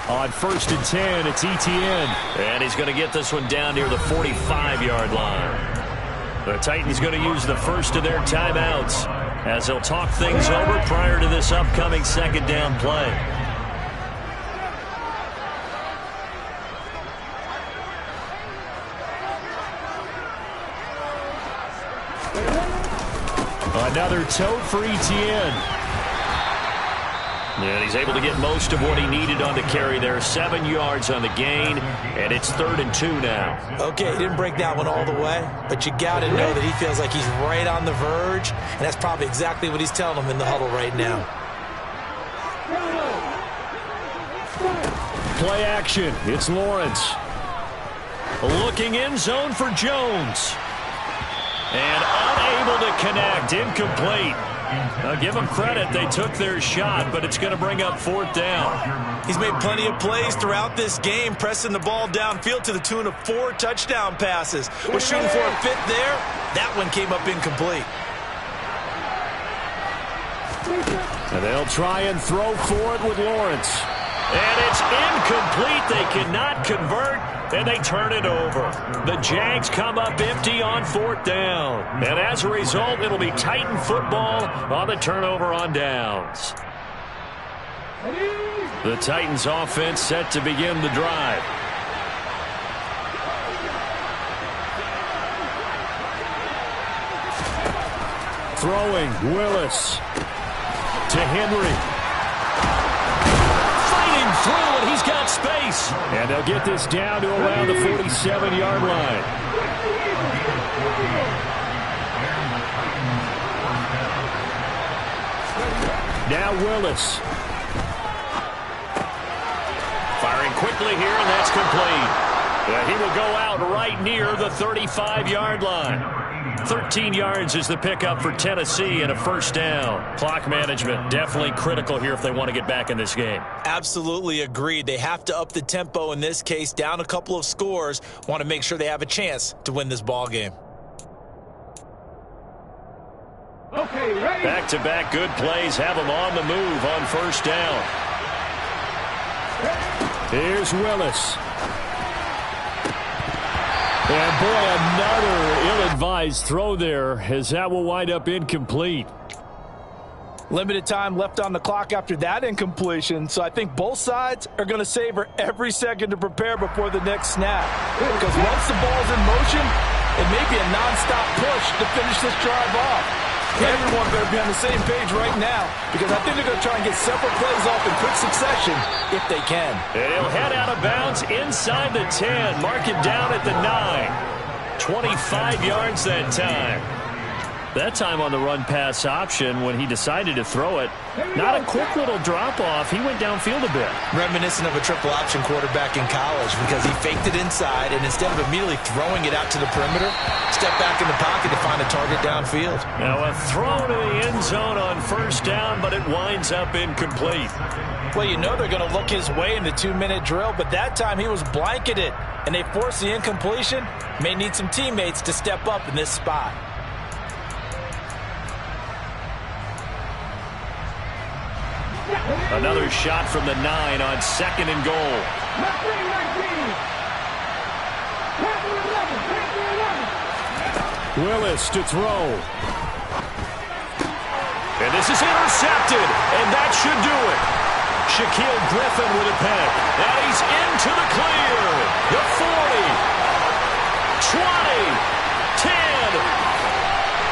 On 1st and 10, it's Etienne. And he's going to get this one down near the 45-yard line. The Titans going to use the first of their timeouts as they'll talk things over prior to this upcoming second down play. Another tote for Etienne. And he's able to get most of what he needed on the carry there. 7 yards on the gain, and it's 3rd and 2 now. Okay, he didn't break that one all the way, but you got to know that he feels like he's right on the verge, and that's probably exactly what he's telling them in the huddle right now. Play action. It's Lawrence. Looking in zone for Jones. And unable to connect. Incomplete. Now give them credit. They took their shot, but it's going to bring up 4th down. He's made plenty of plays throughout this game, pressing the ball downfield to the tune of 4 touchdown passes. We're shooting for a 5th there. That one came up incomplete. And they'll try and throw for it with Lawrence. And it's incomplete. They cannot convert, and they turn it over. The Jags come up empty on 4th down. And as a result, it'll be Titan football on the turnover on downs. The Titans offense set to begin the drive. Throwing, Willis to Henry. Through, and he's got space. And they'll get this down to around the 47-yard line. Now Willis. Firing quickly here, and that's complete. He will go out right near the 35-yard line. 13 yards is the pickup for Tennessee and a 1st down. Clock management definitely critical here if they want to get back in this game. Absolutely agreed. They have to up the tempo in this case, down a couple of scores. Want to make sure they have a chance to win this ball game. Okay, ready? Back-to-back good plays have them on the move on 1st down. Here's Willis. And boy, another ill-advised throw there as that will wind up incomplete. Limited time left on the clock after that incompletion, so I think both sides are going to savor every second to prepare before the next snap. Because once the ball's in motion, it may be a nonstop push to finish this drive off. Everyone better be on the same page right now, because I think they're going to try and get several plays off in quick succession if they can. And he'll head out of bounds inside the 10, mark it down at the 9. 25 yards that time. That time on the run-pass option when he decided to throw it. Not a quick little drop-off. He went downfield a bit. Reminiscent of a triple-option quarterback in college because he faked it inside, and instead of immediately throwing it out to the perimeter, stepped back in the pocket to find a target downfield. Now a throw to the end zone on 1st down, but it winds up incomplete. Well, you know they're going to look his way in the 2-minute drill, but that time he was blanketed, and they forced the incompletion. May need some teammates to step up in this spot. Another shot from the 9 on 2nd and goal. Willis to throw. And this is intercepted, and that should do it. Shaquille Griffin with a pick. And he's into the clear. The 40, 20, 10.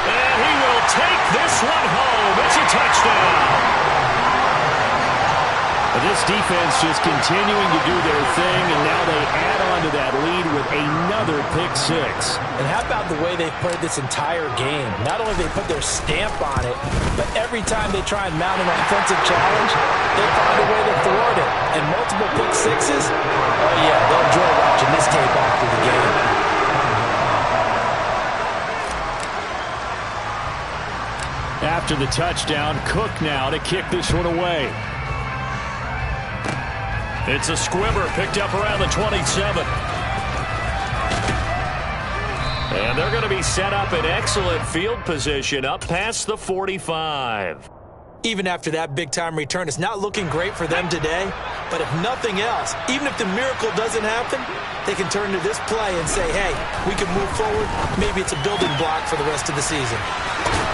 And he will take this one home. It's a touchdown. This defense just continuing to do their thing, and now they add on to that lead with another pick 6. And how about the way they've played this entire game? Not only they put their stamp on it, but every time they try and mount an offensive challenge, they find a way to thwart it. And multiple pick 6s, oh yeah, they'll enjoy after the touchdown. Cook now to kick this one away. It's a squibber picked up around the 27. And they're going to be set up in excellent field position up past the 45. Even after that big-time return, it's not looking great for them today. But if nothing else, even if the miracle doesn't happen, they can turn to this play and say, hey, we can move forward. Maybe it's a building block for the rest of the season.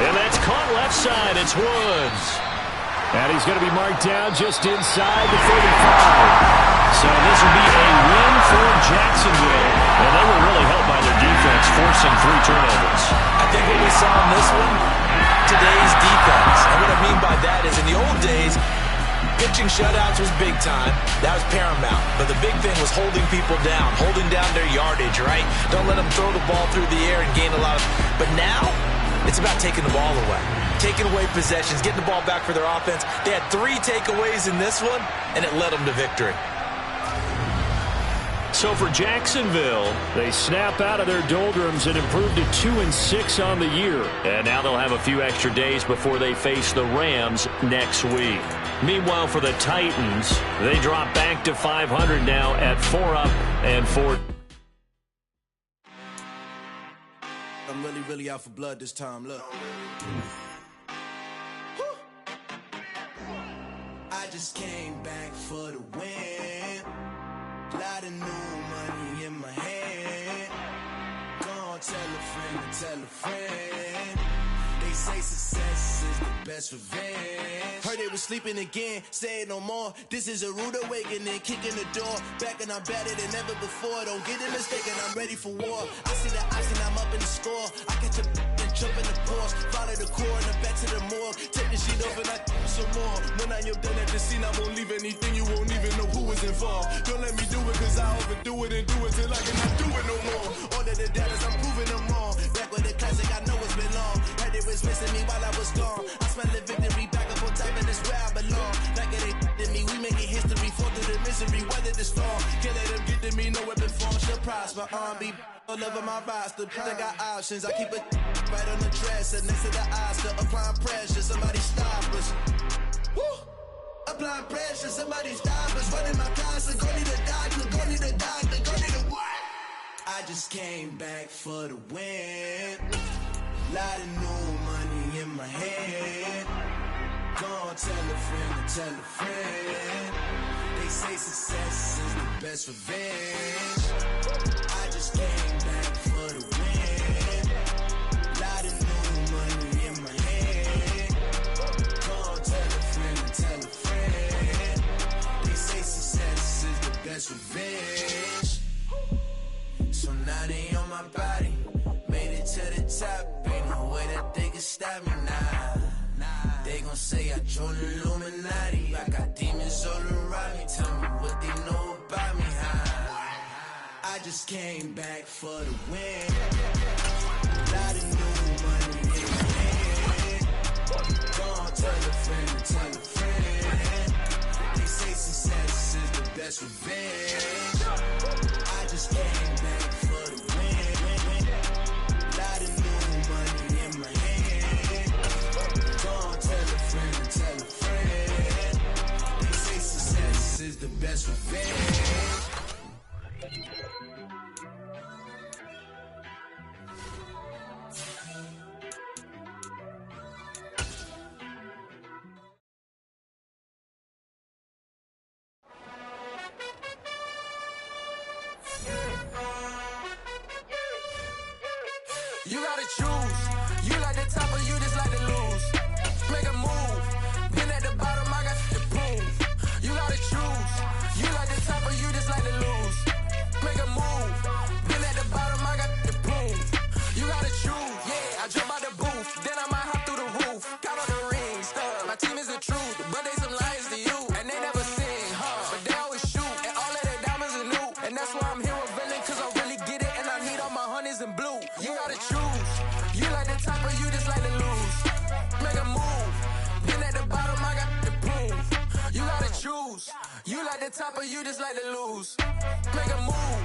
And that's caught left side. It's Woods. And he's going to be marked down just inside the 35. So this will be a win for Jacksonville. And they were really helped by their defense, forcing 3 turnovers. I think what we saw in this one, today's defense. And what I mean by that is in the old days, pitching shutouts was big time. That was paramount. But the big thing was holding people down, holding down their yardage, right? Don't let them throw the ball through the air and gain a lot of... But now, it's about taking the ball away. Taking away possessions, getting the ball back for their offense. They had 3 takeaways in this one, and it led them to victory. So for Jacksonville, they snap out of their doldrums and improve to 2-6 on the year. And now they'll have a few extra days before they face the Rams next week. Meanwhile, for the Titans, they drop back to 500 now at 4-4. I'm really out for blood this time. Look. I just came back for the win. Lot of new money in my hand. Gonna tell a friend to tell a friend. They say success is the best revenge. Heard they was sleeping again, say it no more. This is a rude awakening, kicking the door. Back and I'm better than ever before. Don't get it mistaken, I'm ready for war. I see the icing, I'm up in the score. I catch a and jump in the course. Follow the core and the back to the morgue. Take the sheet off and I some more. When I am done at the scene, I won't leave anything. You won't even know who was involved. Don't let me do it, cause I overdo it and do it till I cannot do it no more. All of the data, I'm proving them wrong. Back with the classic, I know it's been long. Heard it was missing me while I was gone. I smell the victory back up on top, and it's where I belong. Like it ain't to me, we making history. Fall through the misery, weather the storm. Can't let them get to me, no weapon form should prosper. Be all over my roster. I got options, I keep it right on the dresser. Next to the Oscar, applying pressure. Somebody stop us. Woo! Applying pressure, somebody stop us. Running my closet, go need a doctor, go need a doctor, go need a what? I just came back for the win. Lot of new money in my hand. Gonna tell a friend to tell a friend. They say success is the best revenge. I just came back for the win. Lot of new money in my hand. Gonna tell a friend to tell a friend. They say success is the best revenge. So now they on my body. Made it to the top. Ain't no way that they can stop me now. They gon' say I joined the Illuminati. I got demons all around me. Tell me what they know about me, huh? I just came back for the win. Lot of new money in my hand. Gonna tell a friend to tell a friend. They say success is the best revenge. I just came back for the win. Lot of new money in my hand. Gonna tell a friend to tell a friend. They say success is the best revenge. You gotta choose. You like the top or you just like to lose. Make a move. Been at the bottom, I got to prove. You gotta choose. You like the top or you just like to lose. Make a move. Been at the bottom, I got to prove. You gotta choose. Yeah, I jump out the booth. Then I might hop through the roof. Count on the rings. My team is the truth. But they some liars to you. And they never sing, huh? But they always shoot. And all of their diamonds are new. And that's why I'm here with villain. Cause I really get it. And I need all my honeys in blue. You gotta choose. You like the top or you just like to lose. Make a move. Been at the bottom, I got to prove. You gotta choose. You like the top or you just like to lose. Make a move.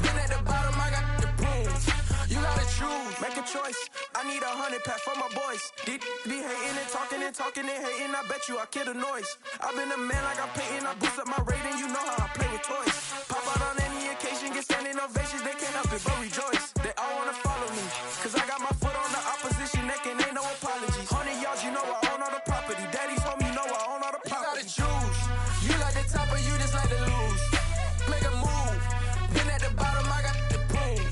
Been at the bottom, I got to prove. You gotta choose. Make a choice. I need 100 pack for my boys. Be hating and talking and talking and hating. I bet you I kill the noise. I've been a man like I'm Peyton. I boost up my rating. You know how I play with toys. Pop out on any occasion, get standing ovations. They can't help it but rejoice. They all wanna follow me, cause I got my foot on the opposition neck and ain't no apologies. 100 yards, you know I own all the property. Daddy's home, you know I own all the property. You gotta choose. You like the top or you just like to lose. Make a move. Been at the bottom, I got the proof.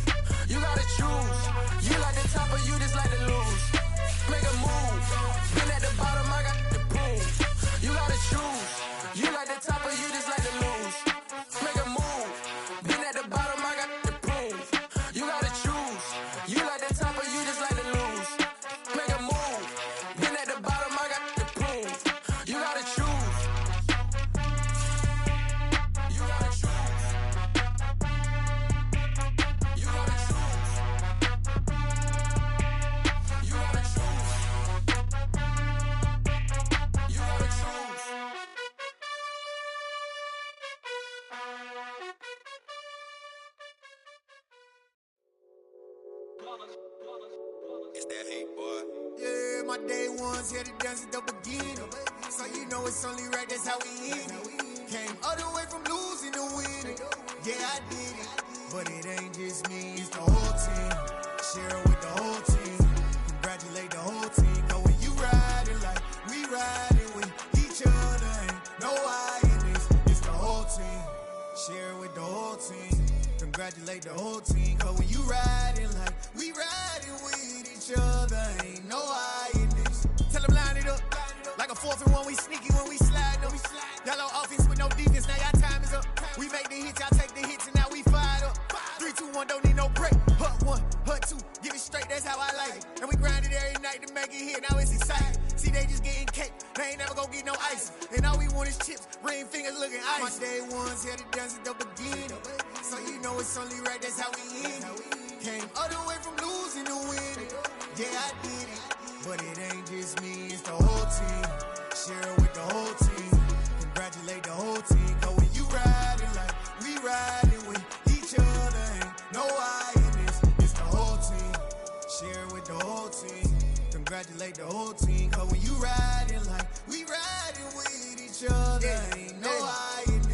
You gotta choose. You like the top or you just like to lose. Make a move. Been at the bottom, I got the proof. You gotta choose. You like the top or you just like to lose. Make a move. Been at the bottom, I got the proof. You gotta choose. You like the top or you just like to lose. Make a move. Been at the bottom, I got the proof. You gotta choose. You gotta choose. You gotta choose. You gotta choose. You gotta choose. It's that hate, boy. Yeah, my day ones here to dance at the beginning. So you know it's only right, that's how we end it. Came all the way from losing to winning. Yeah, I did it. But it ain't just me, it's the whole team. Share it with the whole team. Congratulate the whole team. Cause when you riding like we riding with each other, ain't no I in this. It's the whole team. Share it with the whole team. Congratulate the whole team. Cause when you riding like we riding with each other, ain't no I in this. Tell them line it up. Like a 4th and 1, we sneaky when we slide them. Yellow offense with no defense, now y'all time is up. We make the hits, y'all take the hits, and now we fired up. 3, 2, 1, don't need no break. Hut 1, hut 2, give it straight, that's how I like it. And we grind it every night to make it hit, now it's exciting. See, they just getting cake, they ain't never gonna get no ice. And all we want is chips, ring fingers looking ice. My day ones here to dance at the beginning. So you know it's only right, that's how we end it. Came all the way from losing to winning. Yeah, I did it. But it ain't just me, it's the whole team. Share it with the whole team. Congratulate the whole team. Cause when you riding like we riding with each other, ain't no I in this. It's the whole team. Share it with the whole team. Congratulate the whole team. Cause when you riding like we riding with each other, ain't no I.